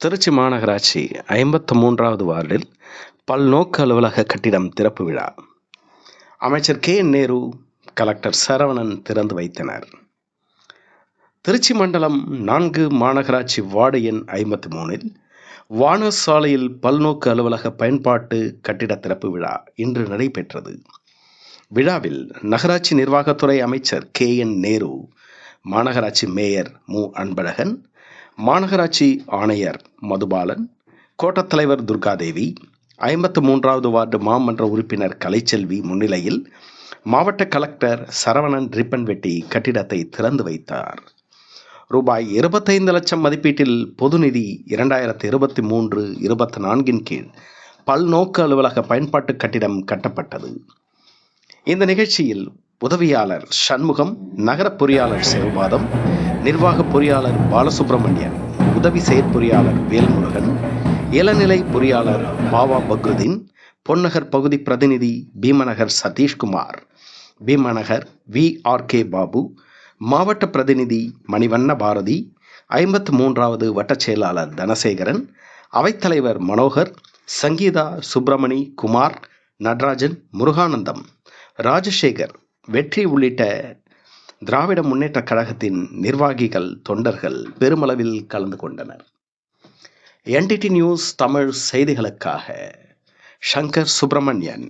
திருச்சி மாநகராட்சி 53வது வார்டில் பல்நோக்கு அலுவலக கட்டிடம் திறப்பு விழா அமைச்சர் கே.என். நேரு, கலெக்டர் சரவணன் திறந்து வைத்தனர். திருச்சி மண்டலம் 4 மாநகராட்சி வார்டு எண் 53இல் வானஸ் சாலையில் பல்நோக்கு அலுவலக பயன்பாட்டு கட்டிட திறப்பு விழா இன்று நடைபெற்றது. விழாவில் நகராட்சி நிர்வாகத்துறை அமைச்சர் கே.என். நேரு, மாநகராட்சி மேயர் மு. அன்பழகன், மாநகராட்சி ஆணையர் மதுபாலன், கோட்டத் தலைவர் துர்காதேவி, 53வது வார்டு மாமன்ற உறுப்பினர் கலைச்செல்வி முன்னிலையில் மாவட்ட கலெக்டர் சரவணன் ரிப்பன் வெட்டி கட்டிடத்தை திறந்து வைத்தார். ரூபாய் 25 லட்சம் மதிப்பீட்டில் பொதுநிதி 2023-24 கீழ் பல்நோக்கு அலுவலக பயன்பாட்டு கட்டிடம் கட்டப்பட்டது. இந்த நிகழ்ச்சியில் உதவியாளர் சண்முகம், நகர பொறியாளர் செல்வாதம், நிர்வாக பொறியாளர் பாலசுப்ரமணியன், உதவி செயற்பொறியாளர் வேல்முருகன், இளநிலை பொறியாளர் பாவா பக்ருதீன், பொன்னகர் பகுதி பிரதிநிதி பீமநகர் சதீஷ்குமார், பீமநகர் வி.ஆர்.கே. பாபு, மாவட்ட பிரதிநிதி மணிவண்ண பாரதி, 53வது வட்டச் செயலாளர் தனசேகரன், அவைத்தலைவர் மனோகர், சங்கீதா, சுப்பிரமணி, குமார், நடராஜன், முருகானந்தம், ராஜசேகர், வெற்றி உள்ளிட்ட திராவிட முன்னேற்ற கழகத்தின் நிர்வாகிகள், தொண்டர்கள் பெருமளவில் கலந்து கொண்டனர். NDT நியூஸ் தமிழ் செய்திகளுக்காக சங்கர் சுப்பிரமணியன்.